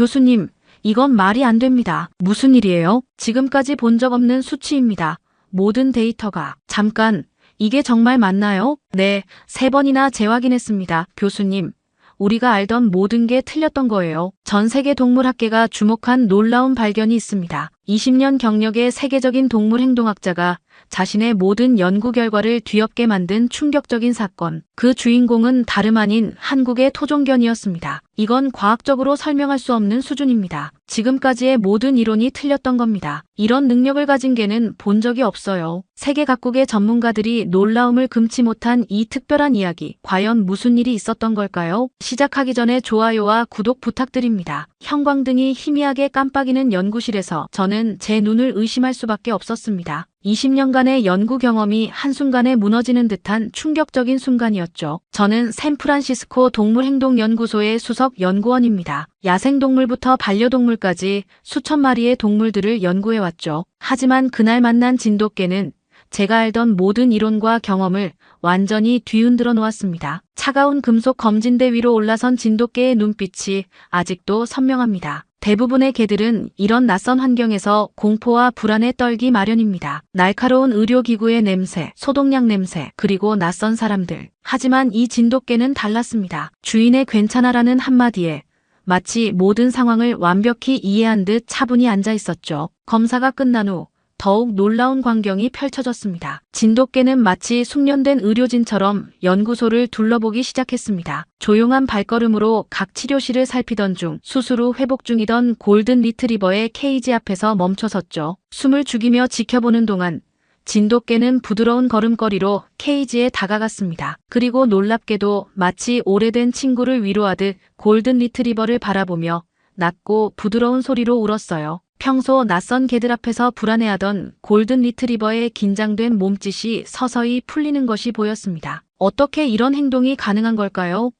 교수님, 이건 말이 안 됩니다. 무슨 일이에요? 지금까지 본 적 없는 수치입니다. 모든 데이터가. 잠깐, 이게 정말 맞나요? 네, 3번이나 재확인했습니다. 교수님, 우리가 알던 모든 게 틀렸던 거예요. 전 세계 동물학계가 주목한 놀라운 발견이 있습니다. 20년 경력의 세계적인 동물 행동학자가 자신의 모든 연구 결과를 뒤엎게 만든 충격적인 사건. 그 주인공은 다름 아닌 한국의 토종견이었습니다. 이건 과학적으로 설명할 수 없는 수준입니다. 지금까지의 모든 이론이 틀렸던 겁니다. 이런 능력을 가진 개는 본 적이 없어요. 세계 각국의 전문가들이 놀라움을 금치 못한 이 특별한 이야기. 과연 무슨 일이 있었던 걸까요? 시작하기 전에 좋아요와 구독 부탁드립니다. 형광등이 희미하게 깜빡이는 연구실에서 저는 제 눈을 의심할 수밖에 없었습니다. 20년간의 연구 경험이 한순간에 무너지는 듯한 충격적인 순간이었죠. 저는 샌프란시스코 동물행동연구소의 수석 연구원입니다. 야생동물부터 반려동물까지 수천 마리의 동물들을 연구해왔죠. 하지만 그날 만난 진돗개는 제가 알던 모든 이론과 경험을 완전히 뒤흔들어 놓았습니다. 차가운 금속 검진대 위로 올라선 진돗개의 눈빛이 아직도 선명합니다. 대부분의 개들은 이런 낯선 환경에서 공포와 불안에 떨기 마련입니다. 날카로운 의료기구의 냄새, 소독약 냄새, 그리고 낯선 사람들. 하지만 이 진돗개는 달랐습니다. 주인의 괜찮아라는 한마디에 마치 모든 상황을 완벽히 이해한 듯 차분히 앉아 있었죠. 검사가 끝난 후 더욱 놀라운 광경이 펼쳐졌습니다. 진돗개는 마치 숙련된 의료진처럼 연구소를 둘러보기 시작했습니다. 조용한 발걸음으로 각 치료실을 살피던 중 수술 후 회복 중이던 골든 리트리버의 케이지 앞에서 멈춰섰죠. 숨을 죽이며 지켜보는 동안 진돗개는 부드러운 걸음걸이로 케이지에 다가갔습니다. 그리고 놀랍게도 마치 오래된 친구를 위로하듯 골든 리트리버를 바라보며 낮고 부드러운 소리로 울었어요. 평소 낯선 개들 앞에서 불안해하던 골든 리트리버의 긴장된 몸짓이 서서히 풀리는 것이 보였습니다. 어떻게 이런 행동이 가능한 걸까요?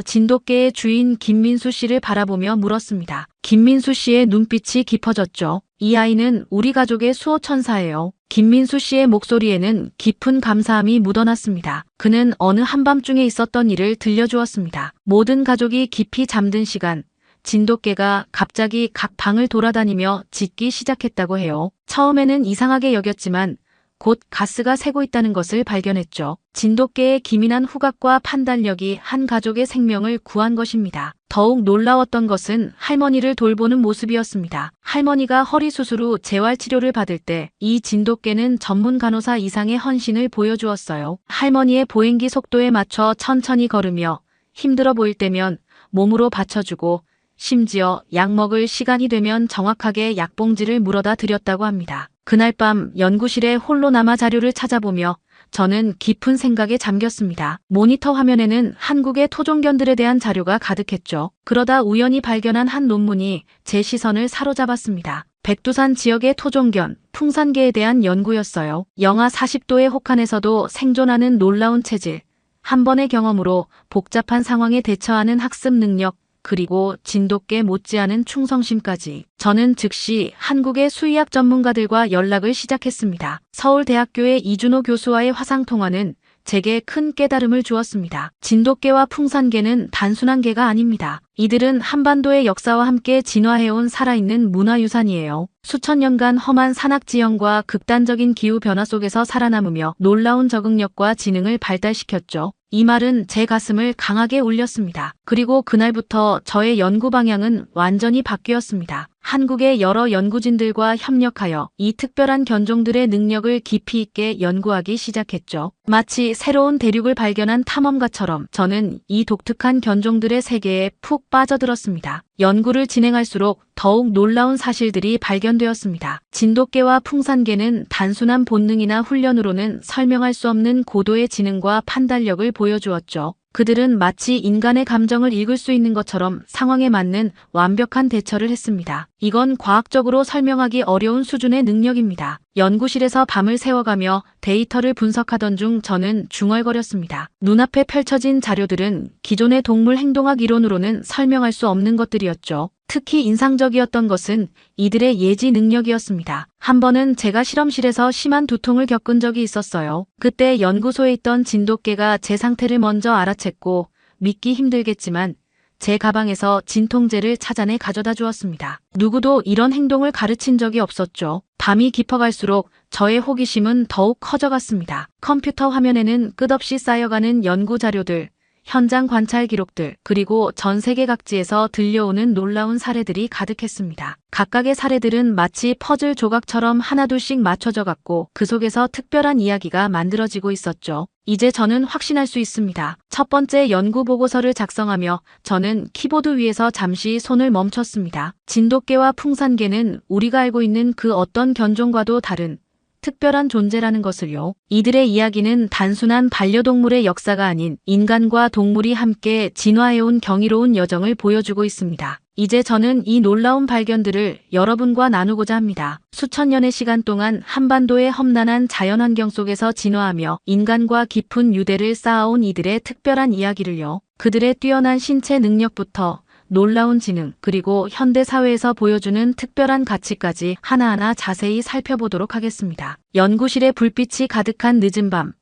진돗개의 주인 김민수 씨를 바라보며 물었습니다. 김민수 씨의 눈빛이 깊어졌죠. 이 아이는 우리 가족의 수호천사예요. 김민수 씨의 목소리에는 깊은 감사함이 묻어났습니다. 그는 어느 한밤중에 있었던 일을 들려주었습니다. 모든 가족이 깊이 잠든 시간, 진돗개가 갑자기 각 방을 돌아다니며 짖기 시작했다고 해요. 처음에는 이상하게 여겼지만 곧 가스가 새고 있다는 것을 발견했죠. 진돗개의 기민한 후각과 판단력이 한 가족의 생명을 구한 것입니다. 더욱 놀라웠던 것은 할머니를 돌보는 모습이었습니다. 할머니가 허리 수술 후 재활치료를 받을 때 이 진돗개는 전문 간호사 이상의 헌신을 보여주었어요. 할머니의 보행기 속도에 맞춰 천천히 걸으며 힘들어 보일 때면 몸으로 받쳐주고 심지어 약 먹을 시간이 되면 정확하게 약봉지를 물어다 드렸다고 합니다. 그날 밤 연구실에 홀로 남아 자료를 찾아보며 저는 깊은 생각에 잠겼습니다. 모니터 화면에는 한국의 토종견들에 대한 자료가 가득했죠. 그러다 우연히 발견한 한 논문이 제 시선을 사로잡았습니다. 백두산 지역의 토종견, 풍산개에 대한 연구였어요. 영하 40도의 혹한에서도 생존하는 놀라운 체질, 한 번의 경험으로 복잡한 상황에 대처하는 학습 능력, 그리고 진돗개 못지않은 충성심까지. 저는 즉시 한국의 수의학 전문가들과 연락을 시작했습니다. 서울대학교의 이준호 교수와의 화상통화는 제게 큰 깨달음을 주었습니다. 진돗개와 풍산개는 단순한 개가 아닙니다. 이들은 한반도의 역사와 함께 진화해온 살아있는 문화유산이에요. 수천 년간 험한 산악지형과 극단적인 기후변화 속에서 살아남으며 놀라운 적응력과 지능을 발달시켰죠. 이 말은 제 가슴을 강하게 울렸습니다. 그리고 그날부터 저의 연구 방향은 완전히 바뀌었습니다. 한국의 여러 연구진들과 협력하여 이 특별한 견종들의 능력을 깊이 있게 연구하기 시작했죠. 마치 새로운 대륙을 발견한 탐험가처럼 저는 이 독특한 견종들의 세계에 푹 빠져들었습니다. 연구를 진행할수록 더욱 놀라운 사실들이 발견되었습니다. 진돗개와 풍산개는 단순한 본능이나 훈련으로는 설명할 수 없는 고도의 지능과 판단력을 보여주었죠. 그들은 마치 인간의 감정을 읽을 수 있는 것처럼 상황에 맞는 완벽한 대처를 했습니다. 이건 과학적으로 설명하기 어려운 수준의 능력입니다. 연구실에서 밤을 새워가며 데이터를 분석하던 중 저는 중얼거렸습니다. 눈앞에 펼쳐진 자료들은 기존의 동물 행동학 이론으로는 설명할 수 없는 것들이었죠. 특히 인상적이었던 것은 이들의 예지 능력이었습니다. 한 번은 제가 실험실에서 심한 두통을 겪은 적이 있었어요. 그때 연구소에 있던 진돗개가 제 상태를 먼저 알아챘고 믿기 힘들겠지만 제 가방에서 진통제를 찾아내 가져다 주었습니다. 누구도 이런 행동을 가르친 적이 없었죠. 밤이 깊어갈수록 저의 호기심은 더욱 커져갔습니다. 컴퓨터 화면에는 끝없이 쌓여가는 연구 자료들, 현장 관찰 기록들, 그리고 전 세계 각지에서 들려오는 놀라운 사례들이 가득했습니다. 각각의 사례들은 마치 퍼즐 조각처럼 하나둘씩 맞춰져 갔고 그 속에서 특별한 이야기가 만들어지고 있었죠. 이제 저는 확신할 수 있습니다. 첫 번째 연구 보고서를 작성하며 저는 키보드 위에서 잠시 손을 멈췄습니다. 진돗개와 풍산개는 우리가 알고 있는 그 어떤 견종과도 다른 특별한 존재라는 것을요. 이들의 이야기는 단순한 반려동물의 역사가 아닌 인간과 동물이 함께 진화해온 경이로운 여정을 보여주고 있습니다. 이제 저는 이 놀라운 발견들을 여러분과 나누고자 합니다. 수천 년의 시간 동안 한반도의 험난한 자연환경 속에서 진화하며 인간과 깊은 유대를 쌓아온 이들의 특별한 이야기를요. 그들의 뛰어난 신체 능력부터 놀라운 지능, 그리고 현대 사회에서 보여주는 특별한 가치까지 하나하나 자세히 살펴보도록 하겠습니다. 연구실의 불빛이 가득한 늦은 밤,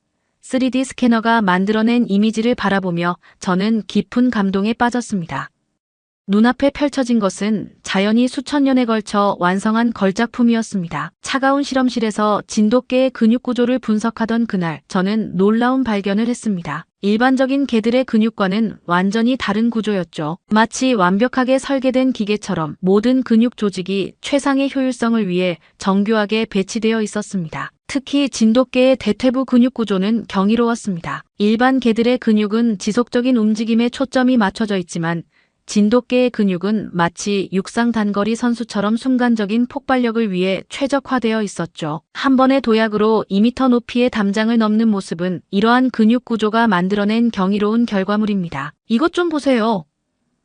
3D 스캐너가 만들어낸 이미지를 바라보며 저는 깊은 감동에 빠졌습니다. 눈앞에 펼쳐진 것은 자연이 수천 년에 걸쳐 완성한 걸작품이었습니다. 차가운 실험실에서 진돗개의 근육 구조를 분석하던 그날, 저는 놀라운 발견을 했습니다. 일반적인 개들의 근육과는 완전히 다른 구조였죠. 마치 완벽하게 설계된 기계처럼 모든 근육 조직이 최상의 효율성을 위해 정교하게 배치되어 있었습니다. 특히 진돗개의 대퇴부 근육 구조는 경이로웠습니다. 일반 개들의 근육은 지속적인 움직임에 초점이 맞춰져 있지만 진돗개의 근육은 마치 육상 단거리 선수처럼 순간적인 폭발력을 위해 최적화되어 있었죠. 한 번의 도약으로 2m 높이의 담장을 넘는 모습은 이러한 근육 구조가 만들어낸 경이로운 결과물입니다. 이것 좀 보세요.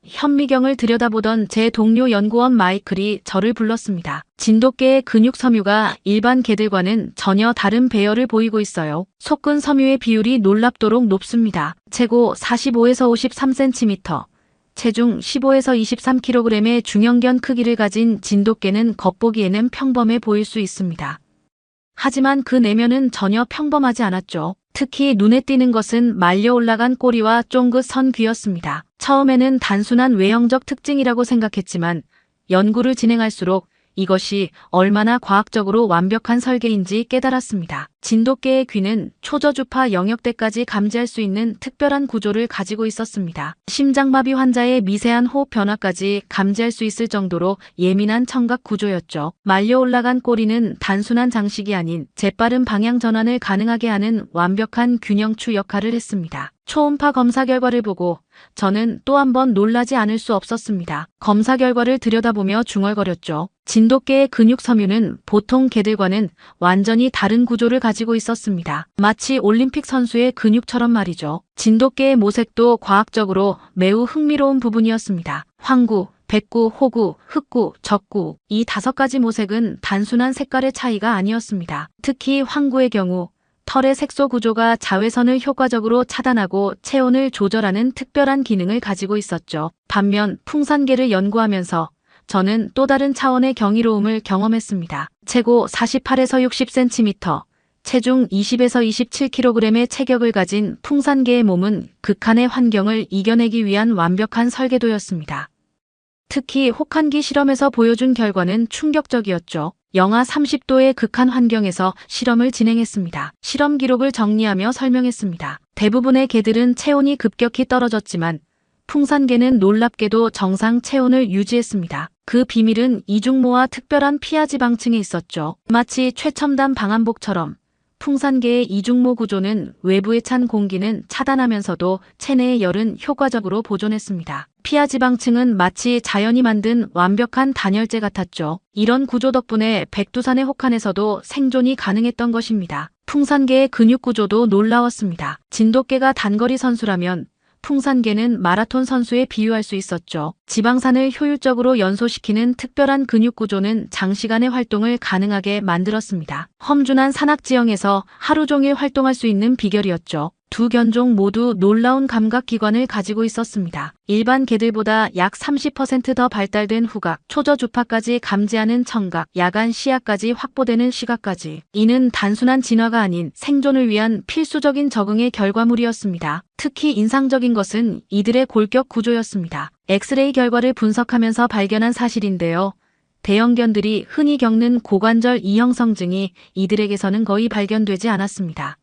현미경을 들여다보던 제 동료 연구원 마이클이 저를 불렀습니다. 진돗개의 근육 섬유가 일반 개들과는 전혀 다른 배열을 보이고 있어요. 속근 섬유의 비율이 놀랍도록 높습니다. 최고 45에서 53cm. 체중 15에서 23kg의 중형견 크기를 가진 진돗개는 겉보기에는 평범해 보일 수 있습니다. 하지만 그 내면은 전혀 평범하지 않았죠. 특히 눈에 띄는 것은 말려 올라간 꼬리와 쫑긋 선 귀였습니다. 처음에는 단순한 외형적 특징이라고 생각했지만 연구를 진행할수록 이것이 얼마나 과학적으로 완벽한 설계인지 깨달았습니다. 진돗개의 귀는 초저주파 영역대까지 감지할 수 있는 특별한 구조를 가지고 있었습니다. 심장마비 환자의 미세한 호흡 변화까지 감지할 수 있을 정도로 예민한 청각 구조였죠. 말려 올라간 꼬리는 단순한 장식이 아닌 재빠른 방향 전환을 가능하게 하는 완벽한 균형추 역할을 했습니다. 초음파 검사 결과를 보고 저는 또 한 번 놀라지 않을 수 없었습니다. 검사 결과를 들여다보며 중얼거렸죠. 진돗개의 근육 섬유는 보통 개들과는 완전히 다른 구조를 가지고 있었습니다. 마치 올림픽 선수의 근육처럼 말이죠. 진돗개의 모색도 과학적으로 매우 흥미로운 부분이었습니다. 황구, 백구, 호구, 흑구, 적구, 이 5가지 모색은 단순한 색깔의 차이가 아니었습니다. 특히 황구의 경우 털의 색소 구조가 자외선을 효과적으로 차단하고 체온을 조절하는 특별한 기능을 가지고 있었죠. 반면 풍산개를 연구하면서 저는 또 다른 차원의 경이로움을 경험했습니다. 최고 48에서 60cm, 체중 20에서 27kg의 체격을 가진 풍산개의 몸은 극한의 환경을 이겨내기 위한 완벽한 설계도였습니다. 특히 혹한기 실험에서 보여준 결과는 충격적이었죠. 영하 30도의 극한 환경에서 실험을 진행했습니다. 실험 기록을 정리하며 설명했습니다. 대부분의 개들은 체온이 급격히 떨어졌지만 풍산개는 놀랍게도 정상 체온을 유지했습니다. 그 비밀은 이중모와 특별한 피하 지방층에 있었죠. 마치 최첨단 방한복처럼 풍산개의 이중모 구조는 외부에 찬 공기는 차단하면서도 체내의 열은 효과적으로 보존했습니다. 피하 지방층은 마치 자연이 만든 완벽한 단열재 같았죠. 이런 구조 덕분에 백두산의 혹한에서도 생존이 가능했던 것입니다. 풍산개의 근육 구조도 놀라웠습니다. 진돗개가 단거리 선수라면 풍산개는 마라톤 선수에 비유할 수 있었죠. 지방산을 효율적으로 연소시키는 특별한 근육 구조는 장시간의 활동을 가능하게 만들었습니다. 험준한 산악 지형에서 하루 종일 활동할 수 있는 비결이었죠. 두 견종 모두 놀라운 감각기관을 가지고 있었습니다. 일반 개들보다 약 30% 더 발달된 후각, 초저 주파까지 감지하는 청각, 야간 시야까지 확보되는 시각까지. 이는 단순한 진화가 아닌 생존을 위한 필수적인 적응의 결과물이었습니다. 특히 인상적인 것은 이들의 골격 구조였습니다. 엑스레이 결과를 분석하면서 발견한 사실인데요. 대형견들이 흔히 겪는 고관절 이형성증이 이들에게서는 거의 발견되지 않았습니다.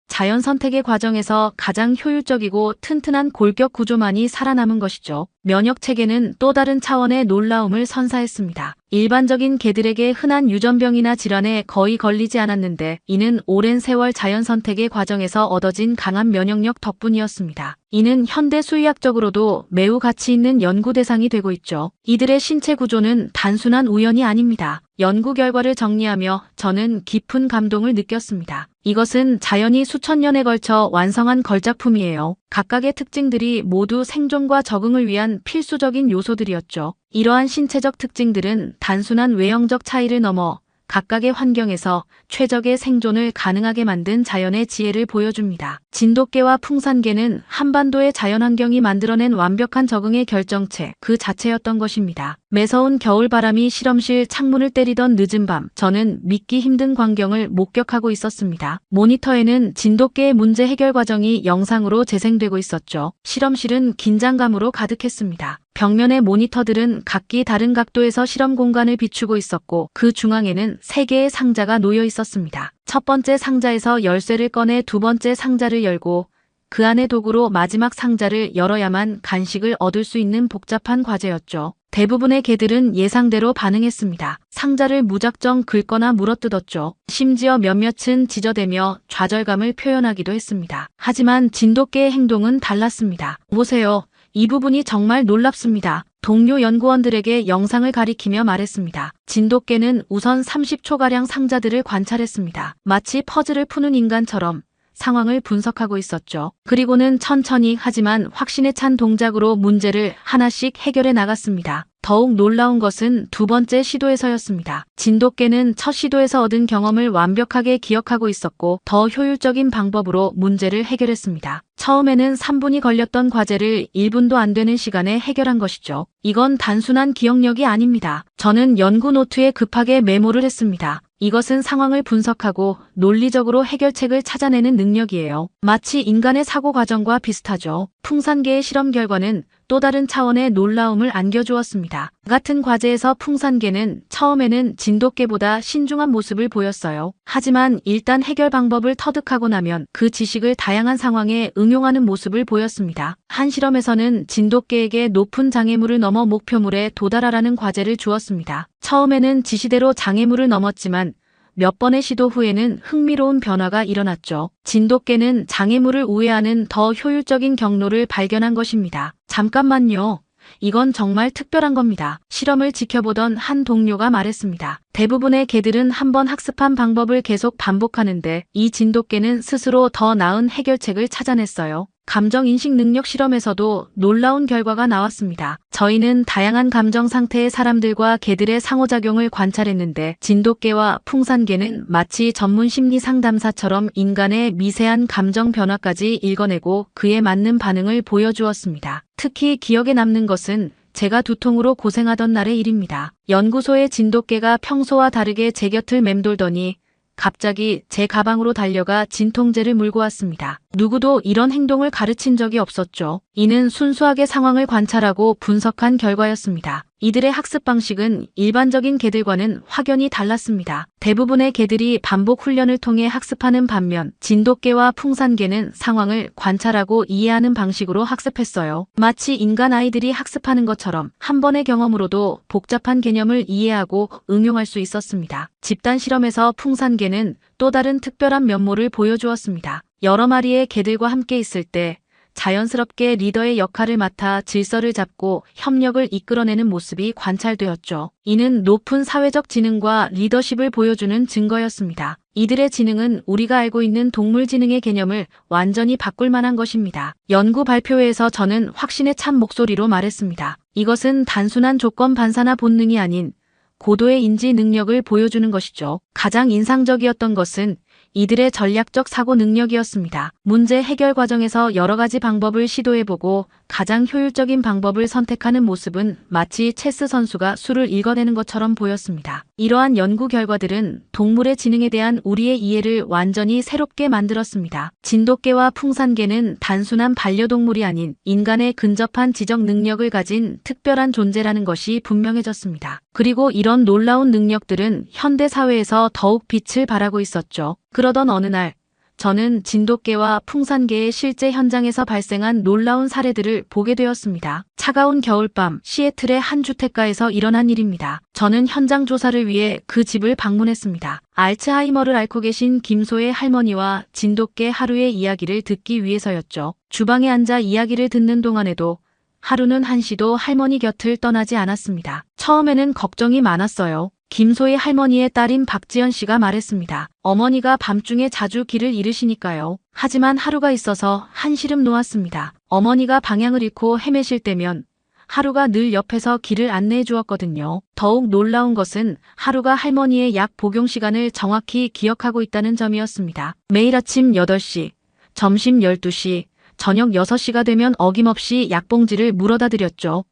자연 선택의 과정에서 가장 효율적이고 튼튼한 골격 구조만이 살아남은 것이죠. 면역 체계는 또 다른 차원의 놀라움을 선사했습니다. 일반적인 개들에게 흔한 유전병이나 질환에 거의 걸리지 않았는데 이는 오랜 세월 자연 선택의 과정에서 얻어진 강한 면역력 덕분이었습니다. 이는 현대 수의학적으로도 매우 가치 있는 연구 대상이 되고 있죠. 이들의 신체 구조는 단순한 우연이 아닙니다. 연구 결과를 정리하며 저는 깊은 감동을 느꼈습니다. 이것은 자연이 수천 년에 걸쳐 완성한 걸작품이에요. 각각의 특징들이 모두 생존과 적응을 위한 필수적인 요소들이었죠. 이러한 신체적 특징들은 단순한 외형적 차이를 넘어 각각의 환경에서 최적의 생존을 가능하게 만든 자연의 지혜를 보여줍니다. 진돗개와 풍산개는 한반도의 자연환경이 만들어낸 완벽한 적응의 결정체 그 자체였던 것입니다. 매서운 겨울바람이 실험실 창문을 때리던 늦은 밤, 저는 믿기 힘든 광경을 목격하고 있었습니다. 모니터에는 진돗개의 문제 해결 과정이 영상으로 재생되고 있었죠. 실험실은 긴장감으로 가득했습니다. 벽면의 모니터들은 각기 다른 각도에서 실험 공간을 비추고 있었고 그 중앙에는 3개의 상자가 놓여 있었습니다. 첫 번째 상자에서 열쇠를 꺼내 두 번째 상자를 열고 그 안의 도구로 마지막 상자를 열어야만 간식을 얻을 수 있는 복잡한 과제였죠. 대부분의 개들은 예상대로 반응했습니다. 상자를 무작정 긁거나 물어뜯었죠. 심지어 몇몇은 지저대며 좌절감을 표현하기도 했습니다. 하지만 진돗개의 행동은 달랐습니다. 보세요. 이 부분이 정말 놀랍습니다. 동료 연구원들에게 영상을 가리키며 말했습니다. 진돗개는 우선 30초가량 상자들을 관찰했습니다. 마치 퍼즐을 푸는 인간처럼 상황을 분석하고 있었죠. 그리고는 천천히 하지만 확신에 찬 동작으로 문제를 하나씩 해결해 나갔습니다. 더욱 놀라운 것은 두 번째 시도에서였습니다. 진돗개는 첫 시도에서 얻은 경험을 완벽하게 기억하고 있었고 더 효율적인 방법으로 문제를 해결했습니다. 처음에는 3분이 걸렸던 과제를 1분도 안 되는 시간에 해결한 것이죠. 이건 단순한 기억력이 아닙니다. 저는 연구 노트에 급하게 메모를 했습니다. 이것은 상황을 분석하고 논리적으로 해결책을 찾아내는 능력이에요. 마치 인간의 사고 과정과 비슷하죠. 풍산개의 실험 결과는 또 다른 차원의 놀라움을 안겨주었습니다. 같은 과제에서 풍산개는 처음에는 진돗개보다 신중한 모습을 보였어요. 하지만 일단 해결 방법을 터득하고 나면 그 지식을 다양한 상황에 응용하는 모습을 보였습니다. 한 실험에서는 진돗개에게 높은 장애물을 넘어 목표물에 도달하라는 과제를 주었습니다. 처음에는 지시대로 장애물을 넘었지만 몇 번의 시도 후에는 흥미로운 변화가 일어났죠. 진돗개는 장애물을 우회하는 더 효율적인 경로를 발견한 것입니다. 잠깐만요. 이건 정말 특별한 겁니다. 실험을 지켜보던 한 동료가 말했습니다. 대부분의 개들은 한번 학습한 방법을 계속 반복하는데 이 진돗개는 스스로 더 나은 해결책을 찾아냈어요. 감정인식 능력 실험에서도 놀라운 결과가 나왔습니다. 저희는 다양한 감정 상태의 사람들과 개들의 상호작용을 관찰했는데 진돗개와 풍산개는 마치 전문 심리 상담사처럼 인간의 미세한 감정 변화까지 읽어내고 그에 맞는 반응을 보여주었습니다. 특히 기억에 남는 것은 제가 두통으로 고생하던 날의 일입니다. 연구소의 진돗개가 평소와 다르게 제 곁을 맴돌더니 갑자기 제 가방으로 달려가 진통제를 물고 왔습니다. 누구도 이런 행동을 가르친 적이 없었죠. 이는 순수하게 상황을 관찰하고 분석한 결과였습니다. 이들의 학습 방식은 일반적인 개들과는 확연히 달랐습니다. 대부분의 개들이 반복 훈련을 통해 학습하는 반면 진돗개와 풍산개는 상황을 관찰하고 이해하는 방식으로 학습했어요. 마치 인간 아이들이 학습하는 것처럼 한 번의 경험으로도 복잡한 개념을 이해하고 응용할 수 있었습니다. 집단 실험에서 풍산개는 또 다른 특별한 면모를 보여주었습니다. 여러 마리의 개들과 함께 있을 때 자연스럽게 리더의 역할을 맡아 질서를 잡고 협력을 이끌어내는 모습이 관찰되었죠. 이는 높은 사회적 지능과 리더십을 보여주는 증거였습니다. 이들의 지능은 우리가 알고 있는 동물 지능의 개념을 완전히 바꿀 만한 것입니다. 연구 발표회에서 저는 확신에 찬 목소리로 말했습니다. 이것은 단순한 조건 반사나 본능이 아닌 고도의 인지 능력을 보여주는 것이죠. 가장 인상적이었던 것은 이들의 전략적 사고 능력이었습니다. 문제 해결 과정에서 여러 가지 방법을 시도해보고 가장 효율적인 방법을 선택하는 모습은 마치 체스 선수가 수를 읽어내는 것처럼 보였습니다. 이러한 연구 결과들은 동물의 지능에 대한 우리의 이해를 완전히 새롭게 만들었습니다. 진돗개와 풍산개는 단순한 반려동물이 아닌 인간의 근접한 지적 능력을 가진 특별한 존재라는 것이 분명해졌습니다. 그리고 이런 놀라운 능력들은 현대 사회에서 더욱 빛을 발하고 있었죠. 그러던 어느 날, 저는 진돗개와 풍산개의 실제 현장에서 발생한 놀라운 사례들을 보게 되었습니다. 차가운 겨울밤, 시애틀의 한 주택가에서 일어난 일입니다. 저는 현장 조사를 위해 그 집을 방문했습니다. 알츠하이머를 앓고 계신 김소의 할머니와 진돗개 하루의 이야기를 듣기 위해서였죠. 주방에 앉아 이야기를 듣는 동안에도 하루는 한시도 할머니 곁을 떠나지 않았습니다. 처음에는 걱정이 많았어요. 김소의 할머니의 딸인 박지연 씨가 말했습니다. 어머니가 밤중에 자주 길을 잃으시니까요. 하지만 하루가 있어서 한시름 놓았습니다. 어머니가 방향을 잃고 헤매실 때면 하루가 늘 옆에서 길을 안내해 주었거든요. 더욱 놀라운 것은 하루가 할머니의 약 복용 시간을 정확히 기억하고 있다는 점이었습니다. 매일 아침 8시, 점심 12시, 저녁 6시가 되면 어김없이 약봉지를 물어다 드렸죠.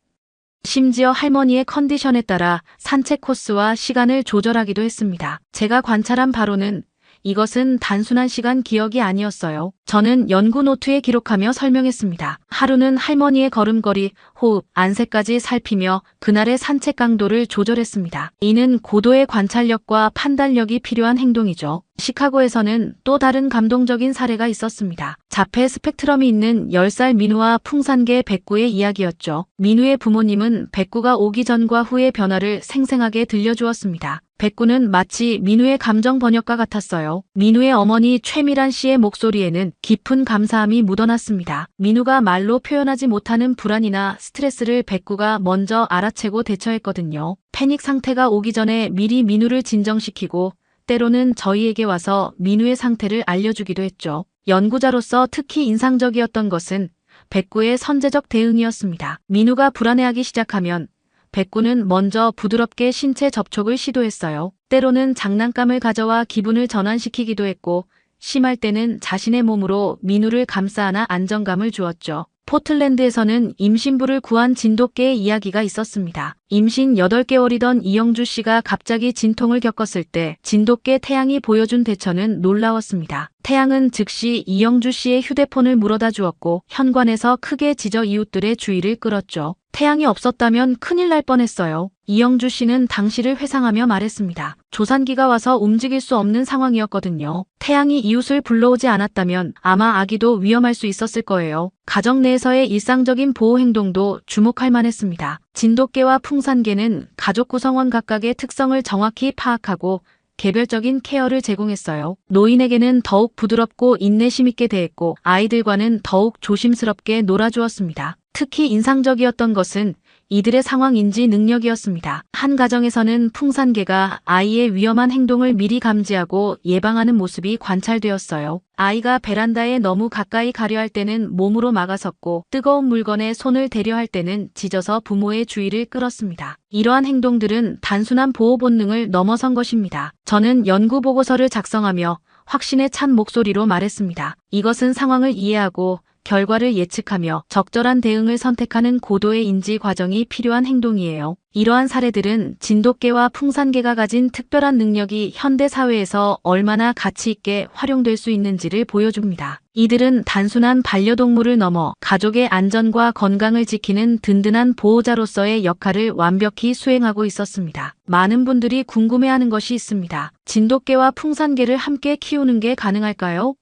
심지어 할머니의 컨디션에 따라 산책 코스와 시간을 조절하기도 했습니다. 제가 관찰한 바로는 이것은 단순한 시간 기억이 아니었어요. 저는 연구 노트에 기록하며 설명했습니다. 하루는 할머니의 걸음걸이, 호흡, 안색까지 살피며 그날의 산책 강도를 조절했습니다. 이는 고도의 관찰력과 판단력이 필요한 행동이죠. 시카고에서는 또 다른 감동적인 사례가 있었습니다. 자폐 스펙트럼이 있는 10살 민우와 풍산개 백구의 이야기였죠. 민우의 부모님은 백구가 오기 전과 후의 변화를 생생하게 들려주었습니다. 백구는 마치 민우의 감정 번역가 같았어요. 민우의 어머니 최미란 씨의 목소리에는 깊은 감사함이 묻어났습니다. 민우가 말로 표현하지 못하는 불안이나 스트레스를 백구가 먼저 알아채고 대처했거든요. 패닉 상태가 오기 전에 미리 민우를 진정시키고 때로는 저희에게 와서 민우의 상태를 알려주기도 했죠. 연구자로서 특히 인상적이었던 것은 백구의 선제적 대응이었습니다. 민우가 불안해하기 시작하면 백구는 먼저 부드럽게 신체 접촉을 시도했어요. 때로는 장난감을 가져와 기분을 전환시키기도 했고 심할 때는 자신의 몸으로 민우를 감싸 안아 안정감을 주었죠. 포틀랜드에서는 임신부를 구한 진돗개의 이야기가 있었습니다. 임신 8개월이던 이영주 씨가 갑자기 진통을 겪었을 때 진돗개 태양이 보여준 대처는 놀라웠습니다. 태양은 즉시 이영주 씨의 휴대폰을 물어다 주었고 현관에서 크게 짖어 이웃들의 주의를 끌었죠. 태양이 없었다면 큰일 날 뻔했어요. 이영주 씨는 당시를 회상하며 말했습니다. 조산기가 와서 움직일 수 없는 상황이었거든요. 태양이 이웃을 불러오지 않았다면 아마 아기도 위험할 수 있었을 거예요. 가정 내에서의 일상적인 보호 행동도 주목할 만했습니다. 진돗개와 풍산개는 가족 구성원 각각의 특성을 정확히 파악하고 개별적인 케어를 제공했어요. 노인에게는 더욱 부드럽고 인내심 있게 대했고 아이들과는 더욱 조심스럽게 놀아주었습니다. 특히 인상적이었던 것은 이들의 상황 인지 능력이었습니다. 한 가정에서는 풍산개가 아이의 위험한 행동을 미리 감지하고 예방하는 모습이 관찰되었어요. 아이가 베란다에 너무 가까이 가려 할 때는 몸으로 막아섰고 뜨거운 물건에 손을 대려 할 때는 짖어서 부모의 주의를 끌었습니다. 이러한 행동들은 단순한 보호 본능을 넘어선 것입니다. 저는 연구 보고서를 작성하며 확신에 찬 목소리로 말했습니다. 이것은 상황을 이해하고 결과를 예측하며 적절한 대응을 선택하는 고도의 인지 과정이 필요한 행동이에요. 이러한 사례들은 진돗개와 풍산개가 가진 특별한 능력이 현대 사회에서 얼마나 가치 있게 활용될 수 있는지를 보여줍니다. 이들은 단순한 반려동물을 넘어 가족의 안전과 건강을 지키는 든든한 보호자로서의 역할을 완벽히 수행하고 있었습니다. 많은 분들이 궁금해하는 것이 있습니다. 진돗개와 풍산개를 함께 키우는 게 가능할까요?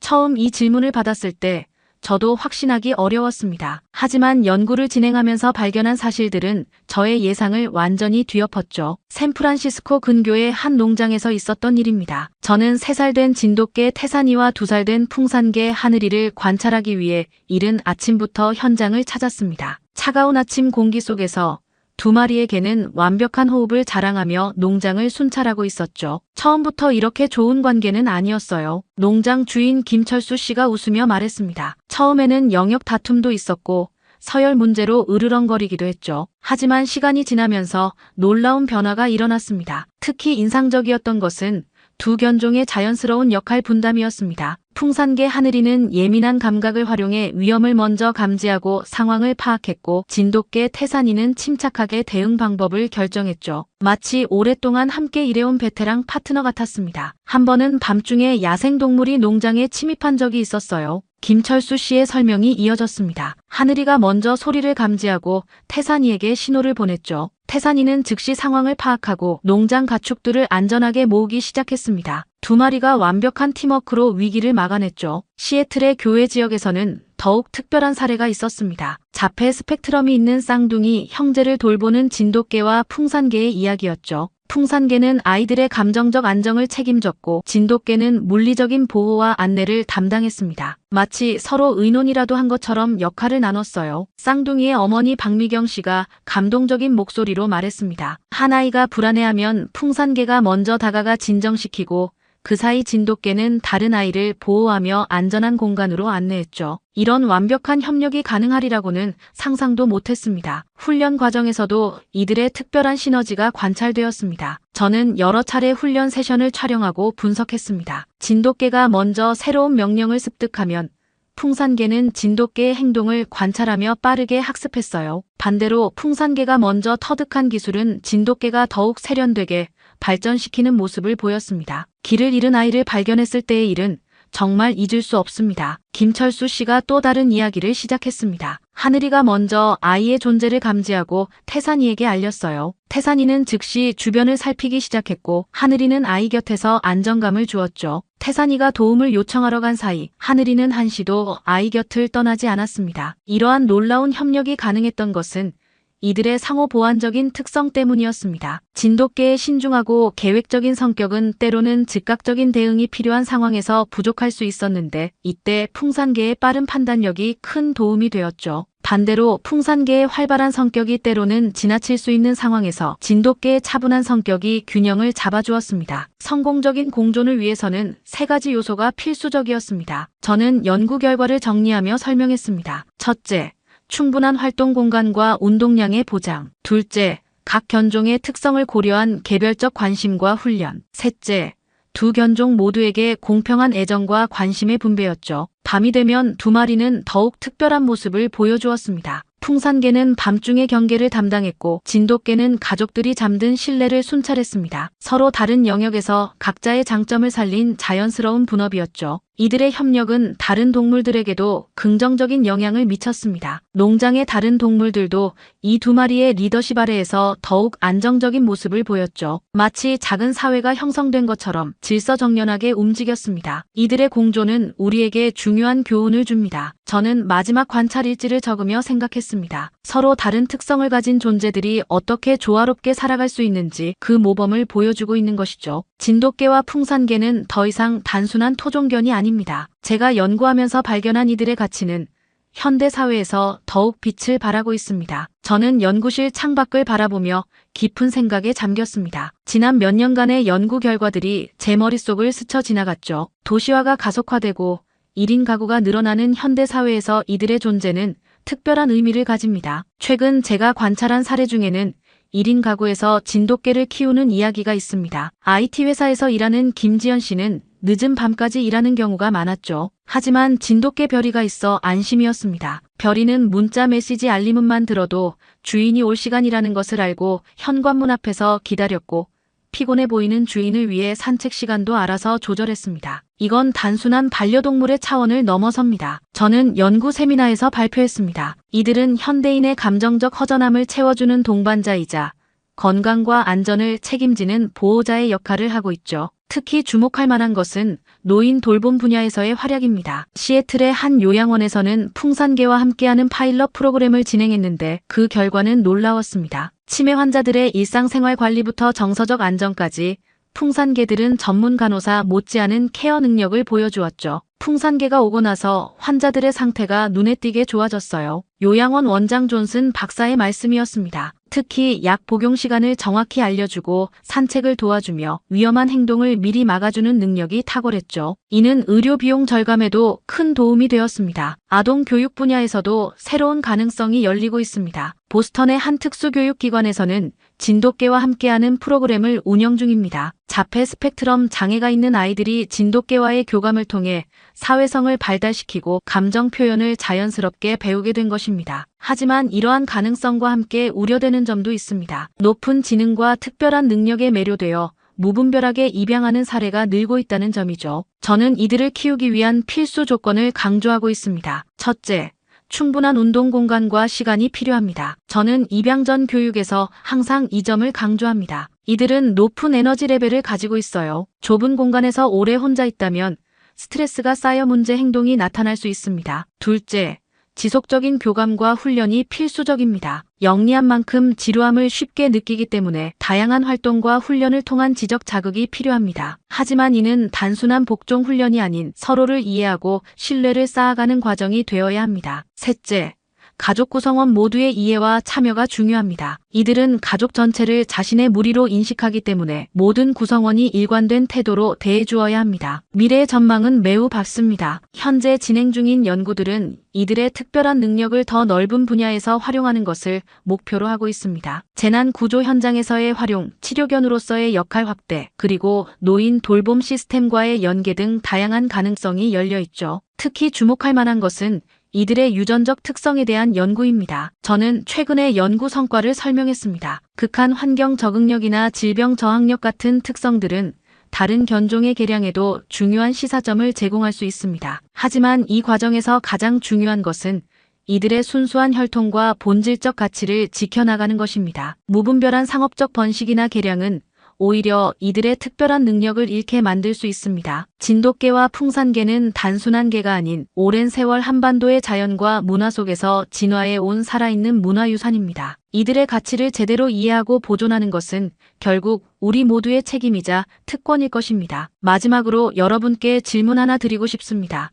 처음 이 질문을 받았을 때 저도 확신하기 어려웠습니다. 하지만 연구를 진행하면서 발견한 사실들은 저의 예상을 완전히 뒤엎었죠. 샌프란시스코 근교의 한 농장에서 있었던 일입니다. 저는 3살 된 진돗개 태산이와 2살 된 풍산개 하늘이를 관찰하기 위해 이른 아침부터 현장을 찾았습니다. 차가운 아침 공기 속에서 2마리의 개는 완벽한 호흡을 자랑하며 농장을 순찰하고 있었죠. 처음부터 이렇게 좋은 관계는 아니었어요. 농장 주인 김철수 씨가 웃으며 말했습니다. 처음에는 영역 다툼도 있었고 서열 문제로 으르렁거리기도 했죠. 하지만 시간이 지나면서 놀라운 변화가 일어났습니다. 특히 인상적이었던 것은 두 견종의 자연스러운 역할 분담이었습니다. 풍산개 하늘이는 예민한 감각을 활용해 위험을 먼저 감지하고 상황을 파악했고, 진돗개 태산이는 침착하게 대응 방법을 결정했죠. 마치 오랫동안 함께 일해온 베테랑 파트너 같았습니다. 한 번은 밤중에 야생동물이 농장에 침입한 적이 있었어요. 김철수 씨의 설명이 이어졌습니다. 하늘이가 먼저 소리를 감지하고 태산이에게 신호를 보냈죠. 태산이는 즉시 상황을 파악하고 농장 가축들을 안전하게 모으기 시작했습니다. 두 마리가 완벽한 팀워크로 위기를 막아냈죠. 시애틀의 교외 지역에서는 더욱 특별한 사례가 있었습니다. 자폐 스펙트럼이 있는 쌍둥이 형제를 돌보는 진돗개와 풍산개의 이야기였죠. 풍산개는 아이들의 감정적 안정을 책임졌고, 진돗개는 물리적인 보호와 안내를 담당했습니다. 마치 서로 의논이라도 한 것처럼 역할을 나눴어요. 쌍둥이의 어머니 박미경 씨가 감동적인 목소리로 말했습니다. 한 아이가 불안해하면 풍산개가 먼저 다가가 진정시키고, 그 사이 진돗개는 다른 아이를 보호하며 안전한 공간으로 안내했죠. 이런 완벽한 협력이 가능하리라고는 상상도 못했습니다. 훈련 과정에서도 이들의 특별한 시너지가 관찰되었습니다. 저는 여러 차례 훈련 세션을 촬영하고 분석했습니다. 진돗개가 먼저 새로운 명령을 습득하면 풍산개는 진돗개의 행동을 관찰하며 빠르게 학습했어요. 반대로 풍산개가 먼저 터득한 기술은 진돗개가 더욱 세련되게 발전시키는 모습을 보였습니다. 길을 잃은 아이를 발견했을 때의 일은 정말 잊을 수 없습니다. 김철수 씨가 또 다른 이야기를 시작했습니다. 하늘이가 먼저 아이의 존재를 감지하고 태산이에게 알렸어요. 태산이는 즉시 주변을 살피기 시작했고, 하늘이는 아이 곁에서 안정감을 주었죠. 태산이가 도움을 요청하러 간 사이 하늘이는 한시도 아이 곁을 떠나지 않았습니다. 이러한 놀라운 협력이 가능했던 것은 이들의 상호 보완적인 특성 때문이었습니다. 진돗개의 신중하고 계획적인 성격은 때로는 즉각적인 대응이 필요한 상황에서 부족할 수 있었는데, 이때 풍산개의 빠른 판단력이 큰 도움이 되었죠. 반대로 풍산개의 활발한 성격이 때로는 지나칠 수 있는 상황에서 진돗개의 차분한 성격이 균형을 잡아주었습니다. 성공적인 공존을 위해서는 세 가지 요소가 필수적이었습니다. 저는 연구 결과를 정리하며 설명했습니다. 첫째, 충분한 활동 공간과 운동량의 보장. 둘째, 각 견종의 특성을 고려한 개별적 관심과 훈련. 셋째, 두 견종 모두에게 공평한 애정과 관심의 분배였죠. 밤이 되면 두 마리는 더욱 특별한 모습을 보여주었습니다. 풍산개는 밤중의 경계를 담당했고, 진돗개는 가족들이 잠든 실내를 순찰했습니다. 서로 다른 영역에서 각자의 장점을 살린 자연스러운 분업이었죠. 이들의 협력은 다른 동물들에게도 긍정적인 영향을 미쳤습니다. 농장의 다른 동물들도 이 두 마리의 리더십 아래에서 더욱 안정적인 모습을 보였죠. 마치 작은 사회가 형성된 것처럼 질서정연하게 움직였습니다. 이들의 공존은 우리에게 중요한 교훈을 줍니다. 저는 마지막 관찰 일지를 적으며 생각했습니다. 서로 다른 특성을 가진 존재들이 어떻게 조화롭게 살아갈 수 있는지 그 모범을 보여주고 있는 것이죠. 진돗개와 풍산개는 더 이상 단순한 토종견이 아닙니다. 제가 연구하면서 발견한 이들의 가치는 현대 사회에서 더욱 빛을 발하고 있습니다. 저는 연구실 창밖을 바라보며 깊은 생각에 잠겼습니다. 지난 몇 년간의 연구 결과들이 제 머릿속을 스쳐 지나갔죠. 도시화가 가속화되고 1인 가구가 늘어나는 현대 사회에서 이들의 존재는 특별한 의미를 가집니다. 최근 제가 관찰한 사례 중에는 1인 가구에서 진돗개를 키우는 이야기가 있습니다. IT 회사에서 일하는 김지연 씨는 늦은 밤까지 일하는 경우가 많았죠. 하지만 진돗개 별이가 있어 안심이었습니다. 별이는 문자 메시지 알림음만 들어도 주인이 올 시간이라는 것을 알고 현관문 앞에서 기다렸고, 피곤해 보이는 주인을 위해 산책 시간도 알아서 조절했습니다. 이건 단순한 반려동물의 차원을 넘어섭니다. 저는 연구 세미나에서 발표했습니다. 이들은 현대인의 감정적 허전함을 채워주는 동반자이자 건강과 안전을 책임지는 보호자의 역할을 하고 있죠. 특히 주목할 만한 것은 노인 돌봄 분야에서의 활약입니다. 시애틀의 한 요양원에서는 풍산개와 함께하는 파일럿 프로그램을 진행했는데 그 결과는 놀라웠습니다. 치매 환자들의 일상생활 관리부터 정서적 안정까지 풍산개들은 전문 간호사 못지않은 케어 능력을 보여주었죠. 풍산개가 오고 나서 환자들의 상태가 눈에 띄게 좋아졌어요. 요양원 원장 존슨 박사의 말씀이었습니다. 특히 약 복용 시간을 정확히 알려주고 산책을 도와주며 위험한 행동을 미리 막아주는 능력이 탁월했죠. 이는 의료 비용 절감에도 큰 도움이 되었습니다. 아동 교육 분야에서도 새로운 가능성이 열리고 있습니다. 보스턴의 한 특수교육기관에서는 진돗개와 함께하는 프로그램을 운영 중입니다. 자폐 스펙트럼 장애가 있는 아이들이 진돗개와의 교감을 통해 사회성을 발달시키고 감정 표현을 자연스럽게 배우게 된 것입니다. 하지만 이러한 가능성과 함께 우려되는 점도 있습니다. 높은 지능과 특별한 능력에 매료되어 무분별하게 입양하는 사례가 늘고 있다는 점이죠. 저는 이들을 키우기 위한 필수 조건을 강조하고 있습니다. 첫째, 충분한 운동 공간과 시간이 필요합니다. 저는 입양 전 교육에서 항상 이 점을 강조합니다. 이들은 높은 에너지 레벨을 가지고 있어요. 좁은 공간에서 오래 혼자 있다면 스트레스가 쌓여 문제 행동이 나타날 수 있습니다. 둘째, 지속적인 교감과 훈련이 필수적입니다. 영리한 만큼 지루함을 쉽게 느끼기 때문에 다양한 활동과 훈련을 통한 지적 자극이 필요합니다. 하지만 이는 단순한 복종 훈련이 아닌 서로를 이해하고 신뢰를 쌓아가는 과정이 되어야 합니다. 셋째, 가족 구성원 모두의 이해와 참여가 중요합니다. 이들은 가족 전체를 자신의 무리로 인식하기 때문에 모든 구성원이 일관된 태도로 대해주어야 합니다. 미래의 전망은 매우 밝습니다. 현재 진행 중인 연구들은 이들의 특별한 능력을 더 넓은 분야에서 활용하는 것을 목표로 하고 있습니다. 재난 구조 현장에서의 활용, 치료견으로서의 역할 확대, 그리고 노인 돌봄 시스템과의 연계 등 다양한 가능성이 열려 있죠. 특히 주목할 만한 것은 이들의 유전적 특성에 대한 연구입니다. 저는 최근의 연구 성과를 설명했습니다. 극한 환경 적응력이나 질병 저항력 같은 특성들은 다른 견종의 개량에도 중요한 시사점을 제공할 수 있습니다. 하지만 이 과정에서 가장 중요한 것은 이들의 순수한 혈통과 본질적 가치를 지켜나가는 것입니다. 무분별한 상업적 번식이나 개량은 오히려 이들의 특별한 능력을 잃게 만들 수 있습니다. 진돗개와 풍산개는 단순한 개가 아닌 오랜 세월 한반도의 자연과 문화 속에서 진화해 온 살아있는 문화유산입니다. 이들의 가치를 제대로 이해하고 보존하는 것은 결국 우리 모두의 책임이자 특권일 것입니다. 마지막으로 여러분께 질문 하나 드리고 싶습니다.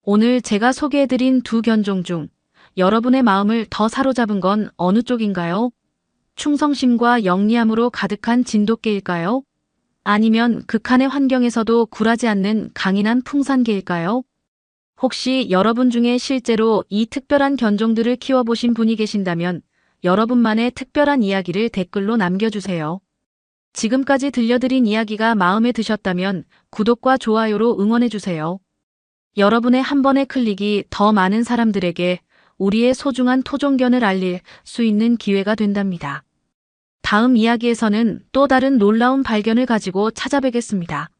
오늘 제가 소개해드린 두 견종 중 여러분의 마음을 더 사로잡은 건 어느 쪽인가요? 충성심과 영리함으로 가득한 진돗개일까요? 아니면 극한의 환경에서도 굴하지 않는 강인한 풍산개일까요? 혹시 여러분 중에 실제로 이 특별한 견종들을 키워보신 분이 계신다면 여러분만의 특별한 이야기를 댓글로 남겨주세요. 지금까지 들려드린 이야기가 마음에 드셨다면 구독과 좋아요로 응원해주세요. 여러분의 한 번의 클릭이 더 많은 사람들에게 우리의 소중한 토종견을 알릴 수 있는 기회가 된답니다. 다음 이야기에서는 또 다른 놀라운 발견을 가지고 찾아뵙겠습니다.